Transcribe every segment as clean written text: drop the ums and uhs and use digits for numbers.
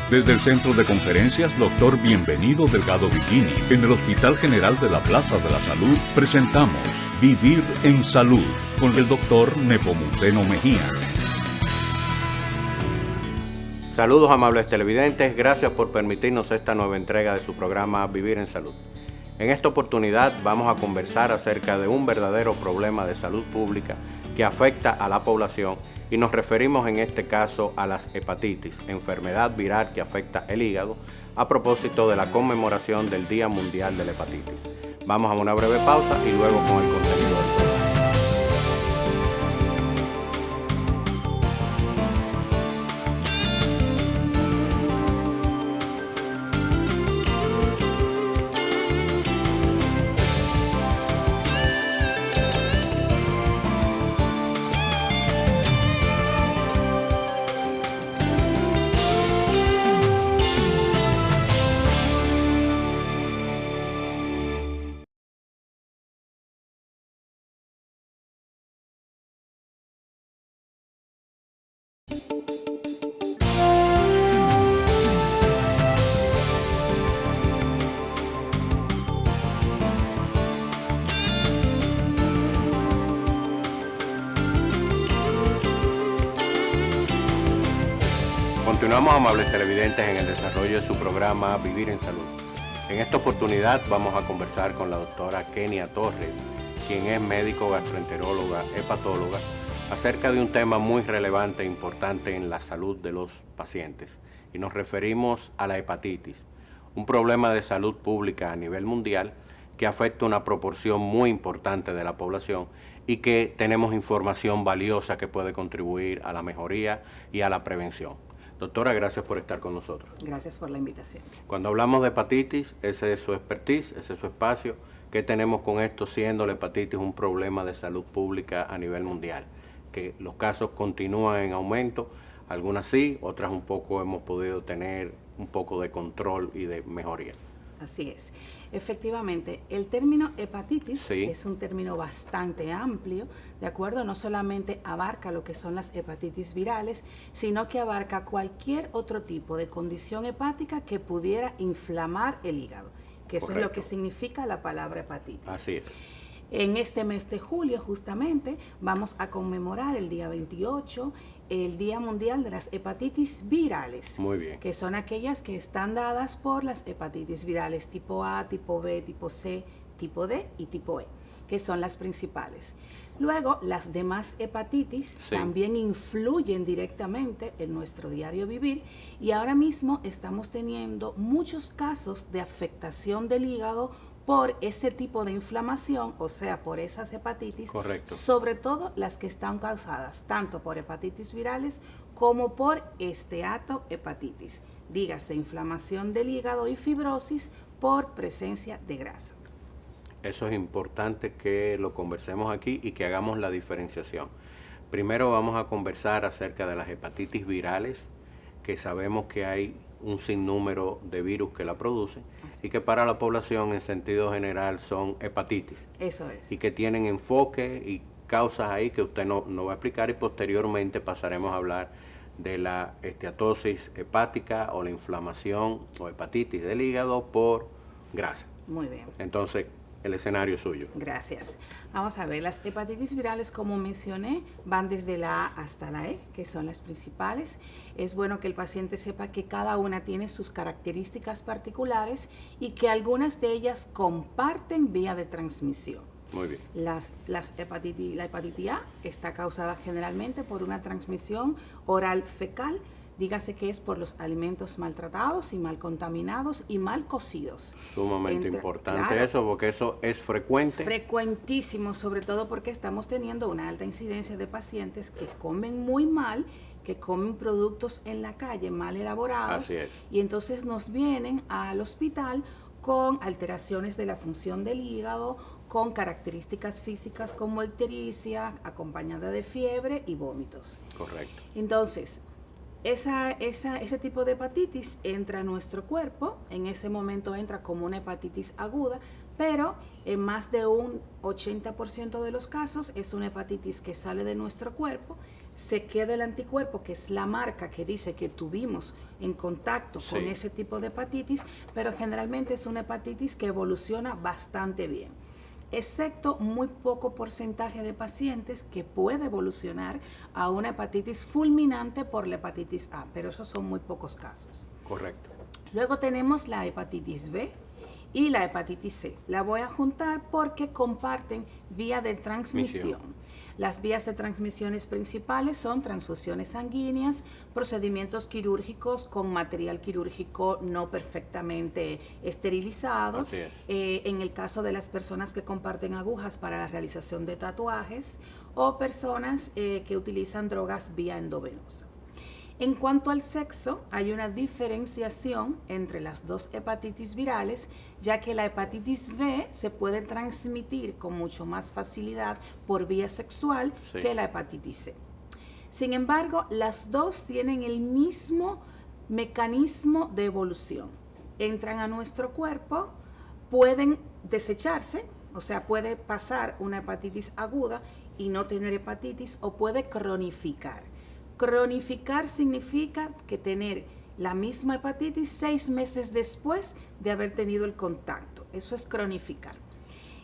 Desde el Centro de Conferencias Dr. Bienvenido Delgado Bikini, en el Hospital General de la Plaza de la Salud, presentamos Vivir en Salud con el Dr. Nepomuceno Mejía. Saludos amables televidentes, gracias por permitirnos esta nueva entrega de su programa Vivir en Salud. En esta oportunidad vamos a conversar acerca de un verdadero problema de salud pública que afecta a la población y nos referimos en este caso a las hepatitis, enfermedad viral que afecta el hígado, a propósito de la conmemoración del Día Mundial de la Hepatitis. Vamos a una breve pausa y luego con el contenido del programa. Continuamos, amables televidentes, en el desarrollo de su programa Vivir en Salud. En esta oportunidad vamos a conversar con la doctora Kenia Torres, quien es médico gastroenteróloga, hepatóloga, acerca de un tema muy relevante e importante en la salud de los pacientes. Y nos referimos a la hepatitis, un problema de salud pública a nivel mundial que afecta una proporción muy importante de la población y que tenemos información valiosa que puede contribuir a la mejoría y a la prevención. Doctora, gracias por estar con nosotros. Gracias por la invitación. Cuando hablamos de hepatitis, ese es su expertise, ese es su espacio. ¿Qué tenemos con esto siendo la hepatitis un problema de salud pública a nivel mundial? Que los casos continúan en aumento, algunas sí, otras un poco hemos podido tener un poco de control y de mejoría. Así es. Efectivamente, el término hepatitis Sí. es un término bastante amplio, ¿de acuerdo? No solamente abarca lo que son las hepatitis virales, sino que abarca cualquier otro tipo de condición hepática que pudiera inflamar el hígado, que eso Correcto. es lo que significa la palabra hepatitis. Así es. En este mes de julio, justamente, vamos a conmemorar el día 28, el Día Mundial de las Hepatitis Virales. Muy bien. Que son aquellas que están dadas por las hepatitis virales tipo A, tipo B, tipo C, tipo D y tipo E, que son las principales. Luego, las demás hepatitis Sí. también influyen directamente en nuestro diario vivir y ahora mismo estamos teniendo muchos casos de afectación del hígado por ese tipo de inflamación, o sea, por esas hepatitis. Correcto. Sobre todo las que están causadas tanto por hepatitis virales como por esteatohepatitis, dígase inflamación del hígado y fibrosis por presencia de grasa. Eso es importante que lo conversemos aquí y que hagamos la diferenciación. Primero vamos a conversar acerca de las hepatitis virales, que sabemos que hay un sinnúmero de virus que la producen y que para la población en sentido general son hepatitis Eso es. y que tienen enfoque y causas ahí que usted no va a explicar y posteriormente pasaremos a hablar de la esteatosis hepática o la inflamación o hepatitis del hígado por grasa. Muy bien. Entonces, el escenario es suyo. Gracias. Vamos a ver, las hepatitis virales, como mencioné, van desde la A hasta la E, que son las principales. Es bueno que el paciente sepa que cada una tiene sus características particulares y que algunas de ellas comparten vía de transmisión. Muy bien. La hepatitis A está causada generalmente por una transmisión oral fecal, dígase que es por los alimentos maltratados y mal contaminados y mal cocidos. Sumamente importante claro, eso, porque eso es frecuente. Frecuentísimo, sobre todo porque estamos teniendo una alta incidencia de pacientes que comen muy mal, que comen productos en la calle mal elaborados. Así es. Y entonces nos vienen al hospital con alteraciones de la función del hígado, con características físicas como ictericia, acompañada de fiebre y vómitos. Correcto. Entonces, ese tipo de hepatitis entra a nuestro cuerpo, en ese momento entra como una hepatitis aguda, pero en más de un 80% de los casos es una hepatitis que sale de nuestro cuerpo, se queda el anticuerpo, que es la marca que dice que tuvimos en contacto con ese tipo de hepatitis, pero generalmente es una hepatitis que evoluciona bastante bien, excepto muy poco porcentaje de pacientes que puede evolucionar a una hepatitis fulminante por la hepatitis A, pero esos son muy pocos casos. Correcto. Luego tenemos la hepatitis B y la hepatitis C. La voy a juntar porque comparten vía de transmisión. Las vías de transmisiones principales son transfusiones sanguíneas, procedimientos quirúrgicos con material quirúrgico no perfectamente esterilizado. Así es. En el caso de las personas que comparten agujas para la realización de tatuajes o personas que utilizan drogas vía endovenosa. En cuanto al sexo, hay una diferenciación entre las dos hepatitis virales, ya que la hepatitis B se puede transmitir con mucho más facilidad por vía sexual que la hepatitis C. Sin embargo, las dos tienen el mismo mecanismo de evolución. Entran a nuestro cuerpo, pueden desecharse, o sea, puede pasar una hepatitis aguda y no tener hepatitis, o puede cronificar. Cronificar significa que tener la misma hepatitis 6 meses después de haber tenido el contacto. Eso es cronificar.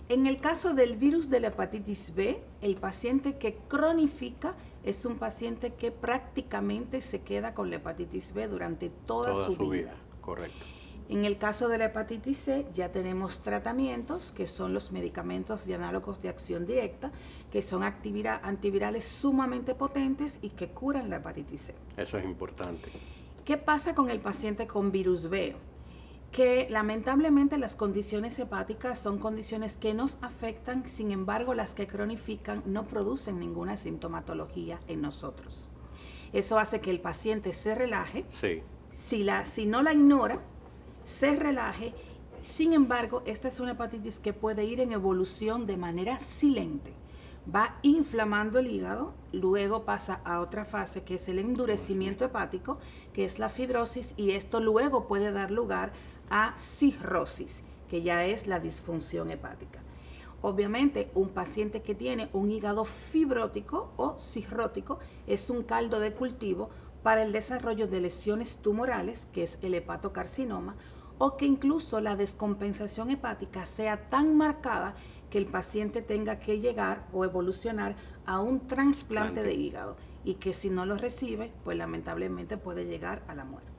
En el caso del virus de la hepatitis B, el paciente que cronifica es un paciente que prácticamente se queda con la hepatitis B durante toda su vida. Correcto. En el caso de la hepatitis C ya tenemos tratamientos que son los medicamentos y análogos de acción directa, que son antivirales sumamente potentes y que curan la hepatitis C. Eso es importante. ¿Qué pasa con el paciente con virus B? Que lamentablemente las condiciones hepáticas son condiciones que nos afectan, sin embargo las que cronifican no producen ninguna sintomatología en nosotros. Eso hace que el paciente se relaje. Sí. Si no la ignora, se relaje. Sin embargo, esta es una hepatitis que puede ir en evolución de manera silente. Va inflamando el hígado, luego pasa a otra fase que es el endurecimiento hepático, que es la fibrosis, y esto luego puede dar lugar a cirrosis, que ya es la disfunción hepática. Obviamente, un paciente que tiene un hígado fibrótico o cirrótico es un caldo de cultivo para el desarrollo de lesiones tumorales, que es el hepatocarcinoma, o que incluso la descompensación hepática sea tan marcada que el paciente tenga que llegar o evolucionar a un trasplante de hígado, y que si no lo recibe, pues lamentablemente puede llegar a la muerte.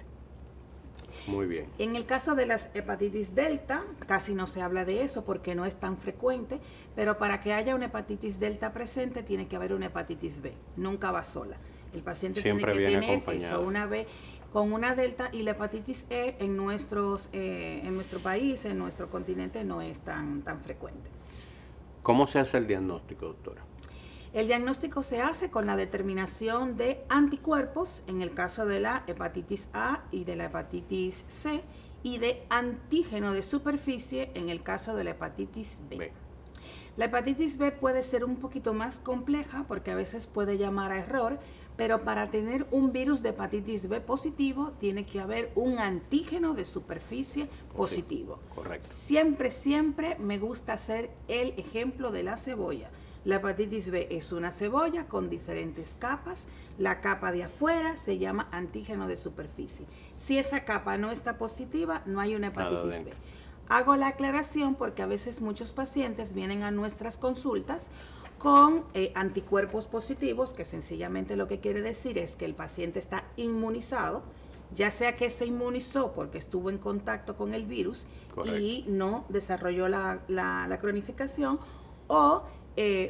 Muy bien. En el caso de las hepatitis delta, casi no se habla de eso porque no es tan frecuente, pero para que haya una hepatitis delta presente tiene que haber una hepatitis B, nunca va sola. El paciente siempre tiene que tener acompañado. eso, una B con una delta, y la hepatitis E en nuestro país, en nuestro continente, no es tan frecuente. ¿Cómo se hace el diagnóstico, doctora? El diagnóstico se hace con la determinación de anticuerpos en el caso de la hepatitis A y de la hepatitis C, y de antígeno de superficie en el caso de la hepatitis B. La hepatitis B puede ser un poquito más compleja porque a veces puede llamar a error, pero para tener un virus de hepatitis B positivo tiene que haber un antígeno de superficie positivo. Correcto. Siempre me gusta hacer el ejemplo de la cebolla. La hepatitis B es una cebolla con diferentes capas. La capa de afuera se llama antígeno de superficie. Si esa capa no está positiva, no hay una hepatitis B. Hago la aclaración porque a veces muchos pacientes vienen a nuestras consultas con anticuerpos positivos, que sencillamente lo que quiere decir es que el paciente está inmunizado, ya sea que se inmunizó porque estuvo en contacto con el virus. Correcto. Y no desarrolló la cronificación, o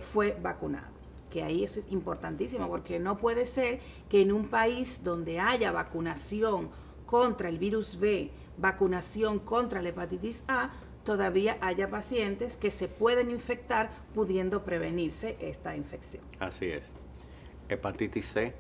fue vacunado. Que ahí eso es importantísimo, porque no puede ser que en un país donde haya vacunación contra el virus B, vacunación contra la hepatitis A, todavía haya pacientes que se pueden infectar pudiendo prevenirse esta infección. Así es. Hepatitis C.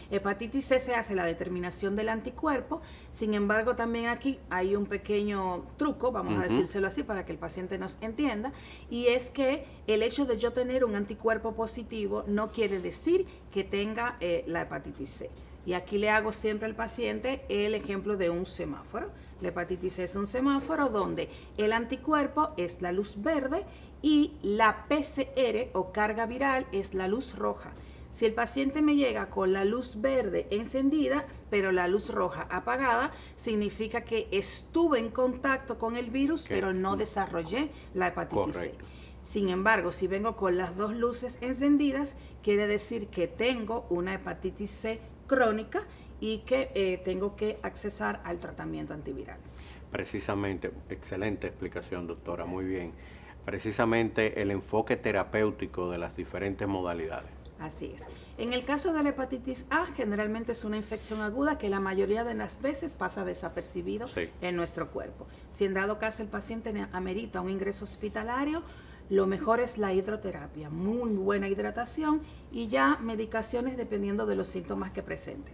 Hepatitis C se hace la determinación del anticuerpo. Sin embargo, también aquí hay un pequeño truco, vamos a decírselo así para que el paciente nos entienda, y es que el hecho de yo tener un anticuerpo positivo no quiere decir que tenga la hepatitis C. Y aquí le hago siempre al paciente el ejemplo de un semáforo. La hepatitis C es un semáforo donde el anticuerpo es la luz verde y la PCR o carga viral es la luz roja. Si el paciente me llega con la luz verde encendida, pero la luz roja apagada, significa que estuve en contacto con el virus, pero no desarrollé la hepatitis C. Sin embargo, si vengo con las dos luces encendidas, quiere decir que tengo una hepatitis C crónica y que tengo que accesar al tratamiento antiviral. Precisamente, excelente explicación, doctora, gracias. Muy bien. Precisamente el enfoque terapéutico de las diferentes modalidades. Así es. En el caso de la hepatitis A, generalmente es una infección aguda que la mayoría de las veces pasa desapercibido en nuestro cuerpo. Si en dado caso el paciente amerita un ingreso hospitalario, lo mejor es la hidroterapia, muy buena hidratación y ya medicaciones dependiendo de los síntomas que presente.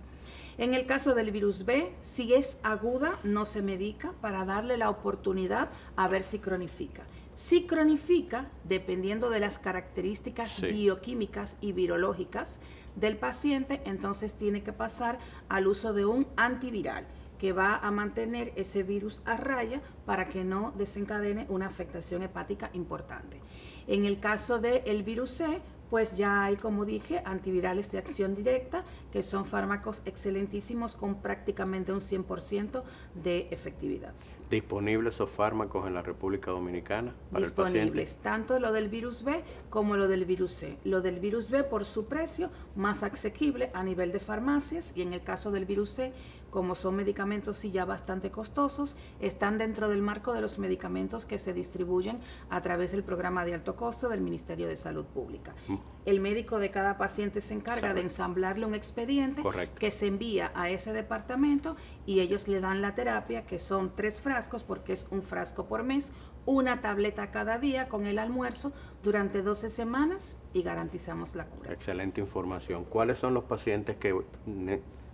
En el caso del virus B, si es aguda, no se medica para darle la oportunidad a ver si cronifica. Si cronifica, dependiendo de las características bioquímicas y virológicas del paciente, entonces tiene que pasar al uso de un antiviral que va a mantener ese virus a raya para que no desencadene una afectación hepática importante. En el caso del virus C, pues ya hay, como dije, antivirales de acción directa, que son fármacos excelentísimos con prácticamente un 100% de efectividad. ¿Disponibles esos fármacos en la República Dominicana para Disponibles, el paciente? Tanto lo del virus B como lo del virus C. Lo del virus B por su precio más asequible a nivel de farmacias, y en el caso del virus C, como son medicamentos sí ya bastante costosos, están dentro del marco de los medicamentos que se distribuyen a través del programa de alto costo del Ministerio de Salud Pública. El médico de cada paciente se encarga de ensamblarle un expediente que se envía a ese departamento y ellos le dan la terapia, que son 3 frascos, porque es un frasco por mes, una tableta cada día con el almuerzo durante 12 semanas y garantizamos la cura. Excelente información. ¿Cuáles son los pacientes que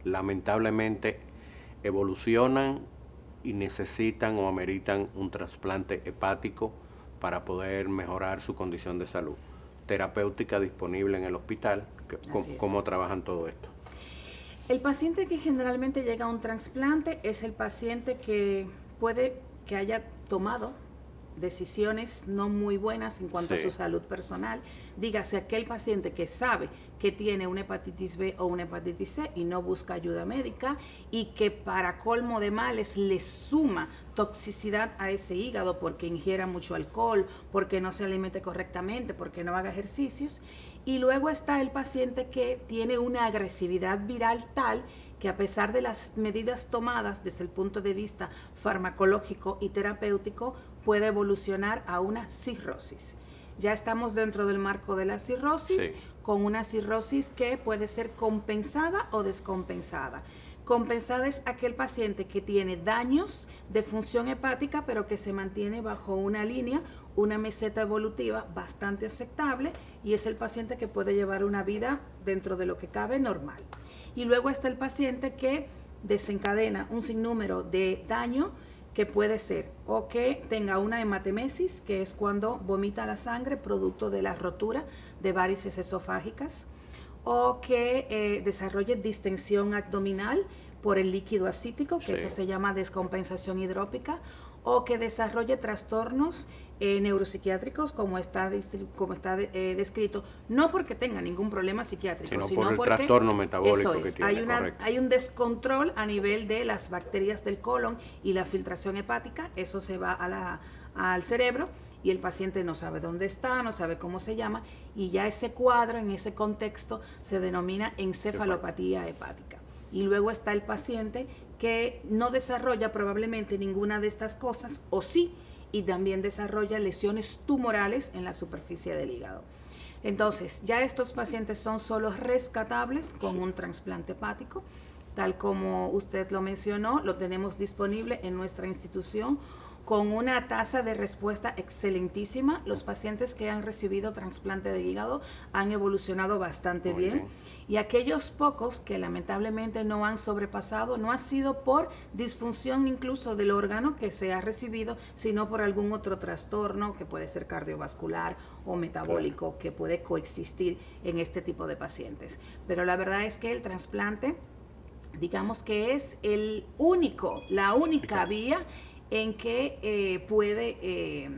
lamentablemente evolucionan y necesitan o ameritan un trasplante hepático para poder mejorar su condición de salud? Terapéutica disponible en el hospital. ¿Cómo trabajan todo esto? El paciente que generalmente llega a un trasplante es el paciente que puede que haya tomado decisiones no muy buenas en cuanto a su salud personal. Dígase aquel paciente que sabe que tiene una hepatitis B o una hepatitis C y no busca ayuda médica, y que para colmo de males le suma toxicidad a ese hígado porque ingiera mucho alcohol, porque no se alimente correctamente, porque no haga ejercicios. Y luego está el paciente que tiene una agresividad viral tal que, a pesar de las medidas tomadas desde el punto de vista farmacológico y terapéutico, puede evolucionar a una cirrosis. Ya estamos dentro del marco de la cirrosis, con una cirrosis que puede ser compensada o descompensada. Compensada es aquel paciente que tiene daños de función hepática, pero que se mantiene bajo una línea, una meseta evolutiva bastante aceptable, y es el paciente que puede llevar una vida dentro de lo que cabe normal. Y luego está el paciente que desencadena un sinnúmero de daño, que puede ser o que tenga una hematemesis, que es cuando vomita la sangre producto de la rotura de varices esofágicas, o que desarrolle distensión abdominal por el líquido ascítico, que eso se llama descompensación hidrópica, o que desarrolle trastornos neuropsiquiátricos, como está descrito, no porque tenga ningún problema psiquiátrico, sino por el porque trastorno metabólico que tiene. Hay un descontrol a nivel de las bacterias del colon y la filtración hepática. Eso se va al cerebro y el paciente no sabe dónde está, no sabe cómo se llama, y ya ese cuadro, en ese contexto, se denomina encefalopatía hepática. Y luego está el paciente que no desarrolla probablemente ninguna de estas cosas, o sí, y también desarrolla lesiones tumorales en la superficie del hígado. Entonces, ya estos pacientes son solo rescatables con un trasplante hepático, tal como usted lo mencionó. Lo tenemos disponible en nuestra institución con una tasa de respuesta excelentísima. Los pacientes que han recibido trasplante de hígado han evolucionado bastante bien. Y aquellos pocos que lamentablemente no han sobrepasado, no ha sido por disfunción incluso del órgano que se ha recibido, sino por algún otro trastorno que puede ser cardiovascular o metabólico, que puede coexistir en este tipo de pacientes. Pero la verdad es que el trasplante, digamos que es la única vía en que puede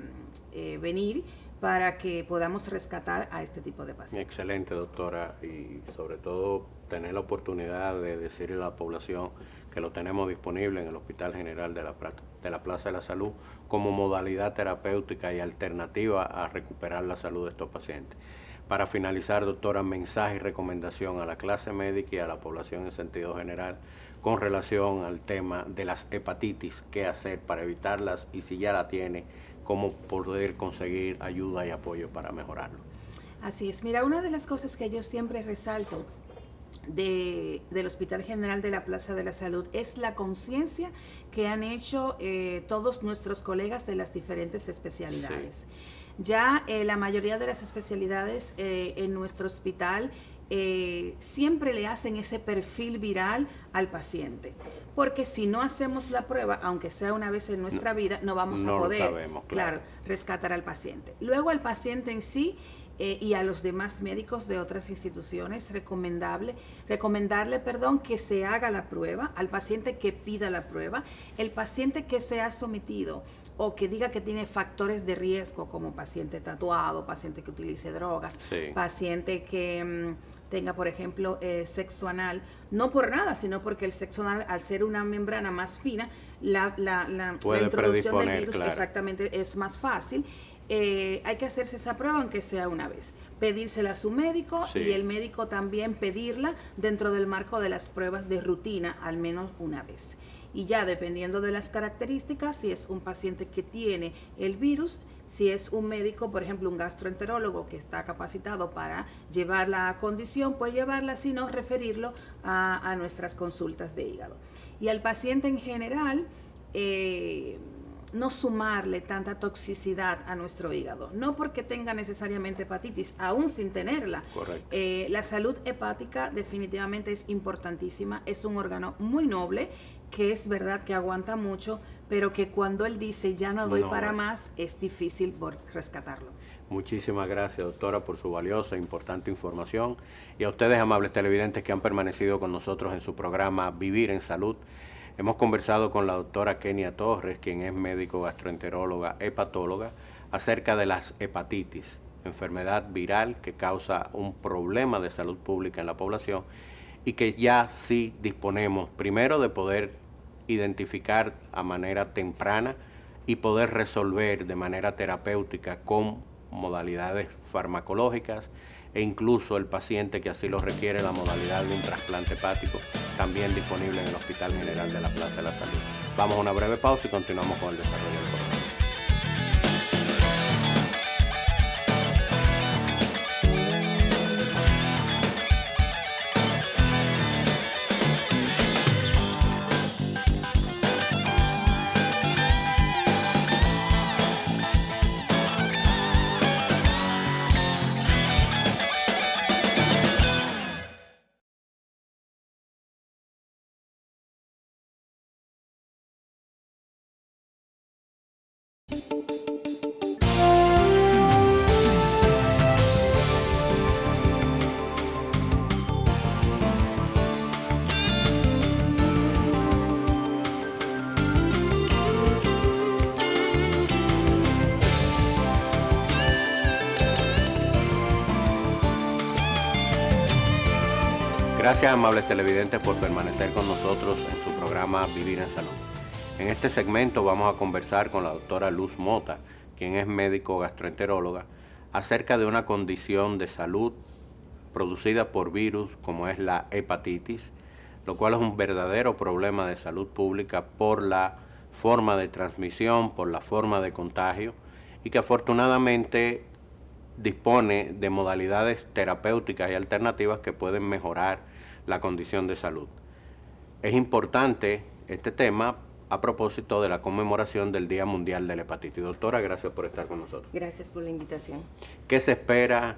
venir para que podamos rescatar a este tipo de pacientes. Excelente, doctora, y sobre todo tener la oportunidad de decirle a la población que lo tenemos disponible en el Hospital General de la Plaza de la Salud como modalidad terapéutica y alternativa a recuperar la salud de estos pacientes. Para finalizar, doctora, mensaje y recomendación a la clase médica y a la población en sentido general con relación al tema de las hepatitis, qué hacer para evitarlas y si ya la tiene, cómo poder conseguir ayuda y apoyo para mejorarlo. Así es. Mira, una de las cosas que yo siempre resalto del Hospital General de la Plaza de la Salud es la conciencia que han hecho todos nuestros colegas de las diferentes especialidades. Sí. Ya la mayoría de las especialidades en nuestro hospital siempre le hacen ese perfil viral al paciente, porque si no hacemos la prueba, aunque sea una vez en nuestra vida, no vamos a poder, sabemos, claro, rescatar al paciente. Luego al paciente en sí y a los demás médicos de otras instituciones, recomendarle, que se haga la prueba, al paciente que pida la prueba, el paciente que se ha sometido o que diga que tiene factores de riesgo como paciente tatuado, paciente que utilice drogas, sí, paciente que tenga, por ejemplo, sexo anal, no por nada, sino porque el sexo anal, al ser una membrana más fina, la introducción del virus, claro, exactamente, es más fácil. Hay que hacerse esa prueba aunque sea una vez, pedírsela a su médico, sí, y el médico también pedirla dentro del marco de las pruebas de rutina al menos una vez. Y ya dependiendo de las características, si es un paciente que tiene el virus, si es un médico, por ejemplo un gastroenterólogo que está capacitado para llevar la condición, pues llevarla, si no, referirlo a nuestras consultas de hígado. Y al paciente en general, no sumarle tanta toxicidad a nuestro hígado, no porque tenga necesariamente hepatitis, aún sin tenerla. Correcto. La salud hepática definitivamente es importantísima, es un órgano muy noble, que es verdad que aguanta mucho, pero que cuando él dice ya no doy para más, es difícil rescatarlo. Muchísimas gracias, doctora, por su valiosa e importante información, y a ustedes, amables televidentes, que han permanecido con nosotros en su programa Vivir en Salud. Hemos conversado con la doctora Kenia Torres, quien es médico gastroenteróloga, hepatóloga, acerca de las hepatitis, enfermedad viral que causa un problema de salud pública en la población y que ya sí disponemos primero de poder identificar a manera temprana y poder resolver de manera terapéutica con modalidades farmacológicas, e incluso el paciente que así lo requiere, la modalidad de un trasplante hepático, también disponible en el Hospital General de la Plaza de la Salud. Vamos a una breve pausa y continuamos con el desarrollo del programa. Gracias, amables televidentes, por permanecer con nosotros en su programa Vivir en Salud. En este segmento vamos a conversar con la doctora Luz Mota, quien es médico gastroenteróloga, acerca de una condición de salud producida por virus como es la hepatitis, lo cual es un verdadero problema de salud pública por la forma de transmisión, por la forma de contagio, y que afortunadamente dispone de modalidades terapéuticas y alternativas que pueden mejorar la condición de salud. Es importante este tema a propósito de la conmemoración del Día Mundial de la Hepatitis. Doctora, gracias por estar con nosotros. Gracias por la invitación. ¿Qué se espera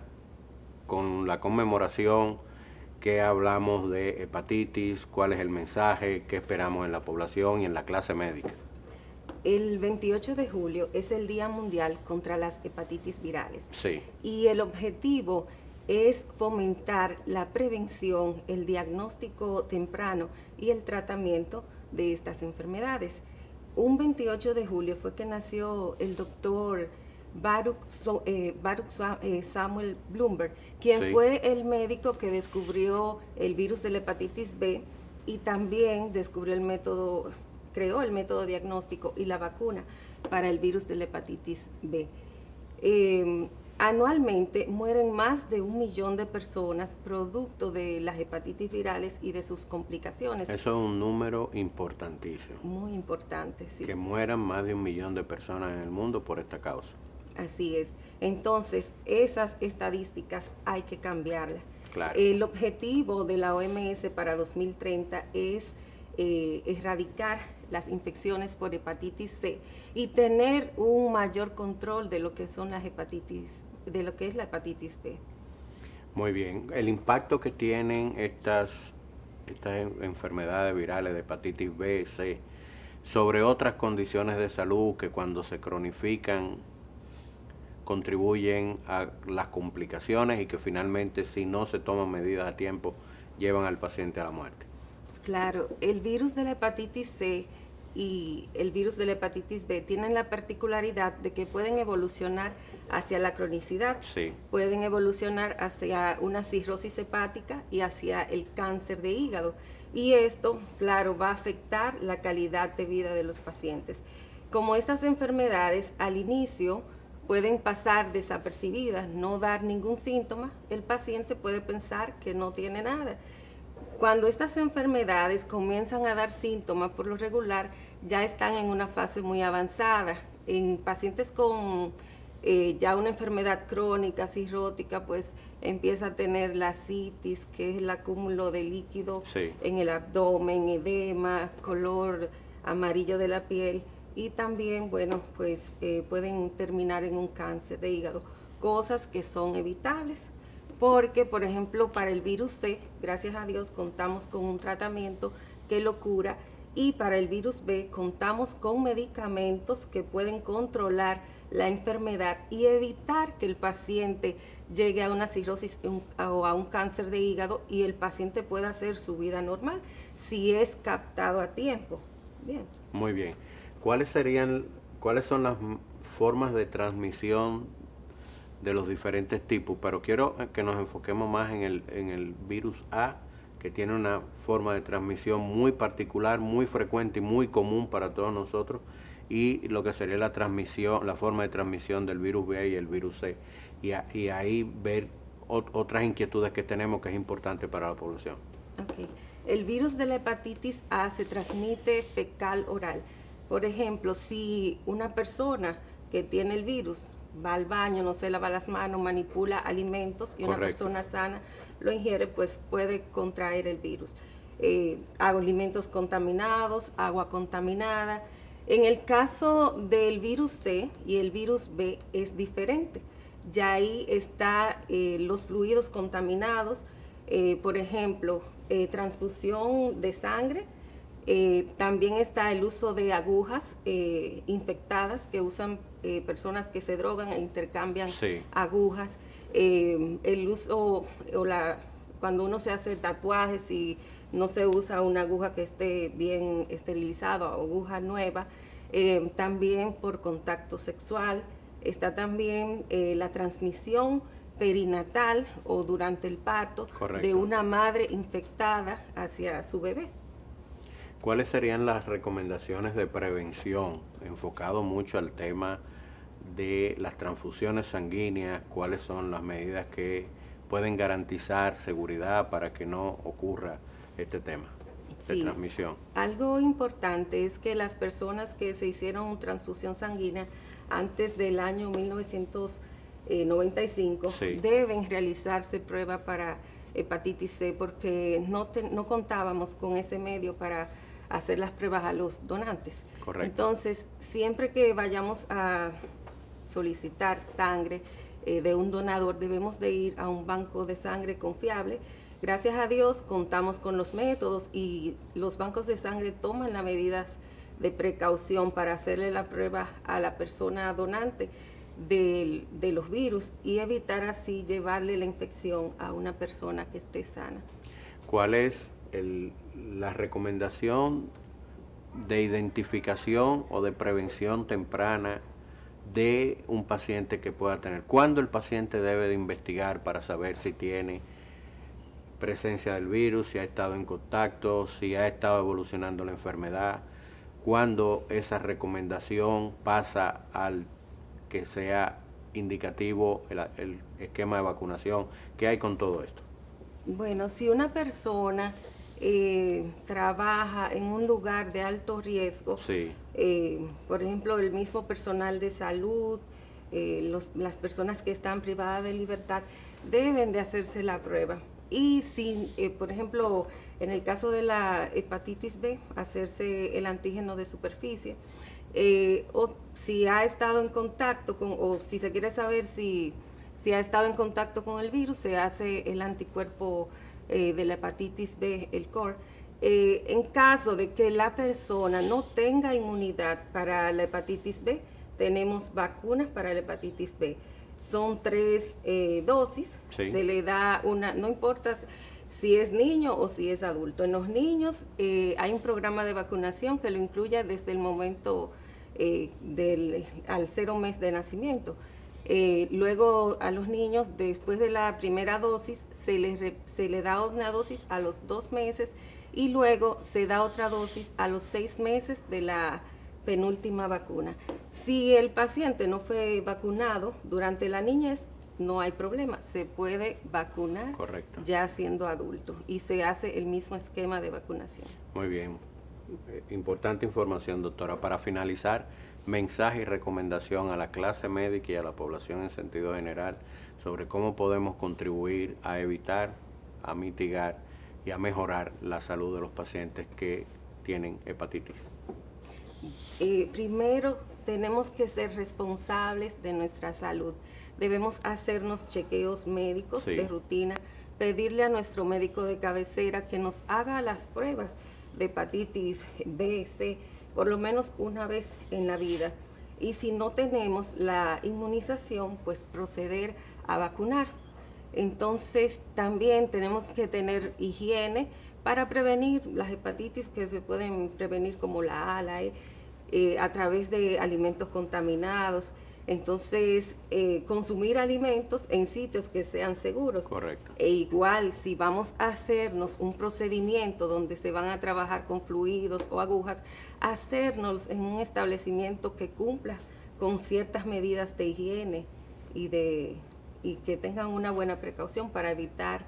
con la conmemoración? ¿Qué hablamos de hepatitis? ¿Cuál es el mensaje? ¿Qué esperamos en la población y en la clase médica? El 28 de julio es el Día Mundial contra las Hepatitis Virales. Sí. Y el objetivo es fomentar la prevención, el diagnóstico temprano y el tratamiento de estas enfermedades. Un 28 de julio fue que nació el doctor Samuel Bloomberg, quien Sí. fue el médico que descubrió el virus de la hepatitis B y también creó el método diagnóstico y la vacuna para el virus de la hepatitis B. Anualmente mueren más de 1 millón de personas producto de las hepatitis virales y de sus complicaciones. Eso es un número importantísimo. Muy importante, sí. Que mueran más de 1 millón de personas en el mundo por esta causa. Así es. Entonces, esas estadísticas hay que cambiarlas. Claro. El objetivo de la OMS para 2030 es erradicar las infecciones por hepatitis C y tener un mayor control de lo que son las hepatitis, de lo que es la hepatitis B. Muy bien. El impacto que tienen estas enfermedades virales de hepatitis B, C, sobre otras condiciones de salud que cuando se cronifican contribuyen a las complicaciones y que finalmente, si no se toman medidas a tiempo, llevan al paciente a la muerte. Claro, el virus de la hepatitis C y el virus de la hepatitis B tienen la particularidad de que pueden evolucionar hacia la cronicidad, Sí. pueden evolucionar hacia una cirrosis hepática y hacia el cáncer de hígado. Y esto, claro, va a afectar la calidad de vida de los pacientes. Como estas enfermedades al inicio pueden pasar desapercibidas, no dar ningún síntoma, el paciente puede pensar que no tiene nada. Cuando estas enfermedades comienzan a dar síntomas, por lo regular, ya están en una fase muy avanzada. En pacientes con ya una enfermedad crónica, cirrótica, pues empieza a tener la ascitis, que es el acúmulo de líquido Sí. en el abdomen, edema, color amarillo de la piel y también, bueno, pues pueden terminar en un cáncer de hígado, cosas que son evitables. Porque, por ejemplo, para el virus C, gracias a Dios, contamos con un tratamiento que lo cura y para el virus B contamos con medicamentos que pueden controlar la enfermedad y evitar que el paciente llegue a una cirrosis o a un cáncer de hígado y el paciente pueda hacer su vida normal si es captado a tiempo. Bien. Muy bien. ¿Cuáles son las formas de transmisión de los diferentes tipos? Pero quiero que nos enfoquemos más en el virus A, que tiene una forma de transmisión muy particular, muy frecuente y muy común para todos nosotros, y lo que sería la forma de transmisión del virus B y el virus C. Y ahí ver otras inquietudes que tenemos que es importante para la población. Okay. El virus de la hepatitis A se transmite fecal oral. Por ejemplo, si una persona que tiene el virus va al baño, no se lava las manos, manipula alimentos y una Correcto. persona sana lo ingiere, pues puede contraer el virus. Alimentos contaminados, agua contaminada. En el caso del virus C y el virus B es diferente. Ya ahí están los fluidos contaminados, por ejemplo, transfusión de sangre. También está el uso de agujas infectadas que usan personas que se drogan e intercambian Sí. agujas. El uso cuando uno se hace tatuajes y no se usa una aguja que esté bien esterilizada o aguja nueva. También por contacto sexual. Está también la transmisión perinatal o durante el parto. Correcto. De una madre infectada hacia su bebé. ¿Cuáles serían las recomendaciones de prevención, enfocado mucho al tema de las transfusiones sanguíneas? ¿Cuáles son las medidas que pueden garantizar seguridad para que no ocurra este tema de Sí. transmisión? Algo importante es que las personas que se hicieron transfusión sanguínea antes del año 1995 Sí. deben realizarse prueba para hepatitis C porque no contábamos con ese medio para hacer las pruebas a los donantes. Correcto. Entonces, siempre que vayamos a solicitar sangre de un donador, debemos de ir a un banco de sangre confiable. Gracias a Dios contamos con los métodos y los bancos de sangre toman las medidas de precaución para hacerle la prueba a la persona donante de los virus y evitar así llevarle la infección a una persona que esté sana. ¿Cuál es la recomendación de identificación o de prevención temprana de un paciente que pueda tener? ¿Cuándo el paciente debe de investigar para saber si tiene presencia del virus, si ha estado en contacto, si ha estado evolucionando la enfermedad? ¿Cuándo esa recomendación pasa al que sea indicativo el esquema de vacunación? ¿Qué hay con todo esto? Bueno, si una persona trabaja en un lugar de alto riesgo, Sí. Por ejemplo, el mismo personal de salud, las personas que están privadas de libertad, deben de hacerse la prueba. Y si, por ejemplo, en el caso de la hepatitis B, hacerse el antígeno de superficie, o si ha estado en contacto con, o si se quiere saber si ha estado en contacto con el virus, se hace el anticuerpo de la hepatitis B, el COR. En caso de que la persona no tenga inmunidad para la hepatitis B, tenemos vacunas para la hepatitis B. Son 3 dosis, Sí. Se le da una, no importa si es niño o si es adulto. En los niños hay un programa de vacunación que lo incluye desde el momento al 0 mes de nacimiento. Luego a los niños, después de la primera dosis, se le da una dosis a los 2 meses y luego se da otra dosis a los 6 meses de la penúltima vacuna. Si el paciente no fue vacunado durante la niñez, no hay problema, se puede vacunar. Correcto. Ya siendo adulto y se hace el mismo esquema de vacunación. Muy bien. Importante información, doctora. Para finalizar, mensaje y recomendación a la clase médica y a la población en sentido general sobre cómo podemos contribuir a evitar, a mitigar y a mejorar la salud de los pacientes que tienen hepatitis. Primero, tenemos que ser responsables de nuestra salud. Debemos hacernos chequeos médicos Sí. de rutina, pedirle a nuestro médico de cabecera que nos haga las pruebas de hepatitis B, C, por lo menos una vez en la vida. Y si no tenemos la inmunización, pues proceder a vacunar. Entonces, también tenemos que tener higiene para prevenir las hepatitis que se pueden prevenir, como la A, la E, a través de alimentos contaminados. Entonces, consumir alimentos en sitios que sean seguros. Correcto. E igual, si vamos a hacernos un procedimiento donde se van a trabajar con fluidos o agujas, hacernos en un establecimiento que cumpla con ciertas medidas de higiene y que tengan una buena precaución para evitar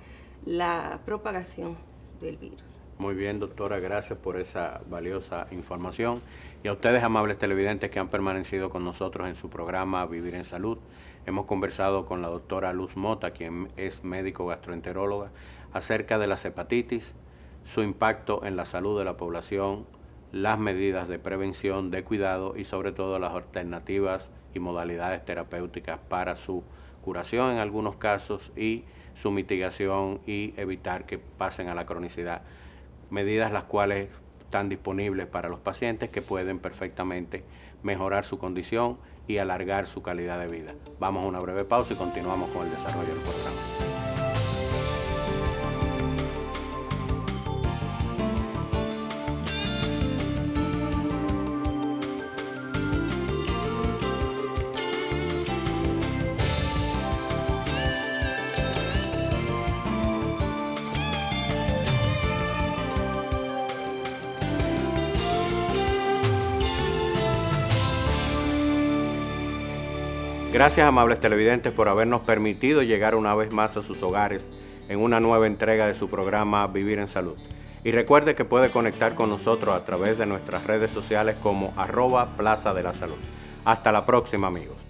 la propagación del virus. Muy bien, doctora, gracias por esa valiosa información. Y a ustedes, amables televidentes que han permanecido con nosotros en su programa Vivir en Salud, hemos conversado con la doctora Luz Mota, quien es médico gastroenteróloga, acerca de las hepatitis, su impacto en la salud de la población, las medidas de prevención, de cuidado y sobre todo las alternativas y modalidades terapéuticas para su curación en algunos casos y su mitigación y evitar que pasen a la cronicidad. Medidas las cuales están disponibles para los pacientes que pueden perfectamente mejorar su condición y alargar su calidad de vida. Vamos a una breve pausa y continuamos con el desarrollo del programa. Gracias, amables televidentes, por habernos permitido llegar una vez más a sus hogares en una nueva entrega de su programa Vivir en Salud. Y recuerde que puede conectar con nosotros a través de nuestras redes sociales como @Plaza de la Salud. Hasta la próxima, amigos.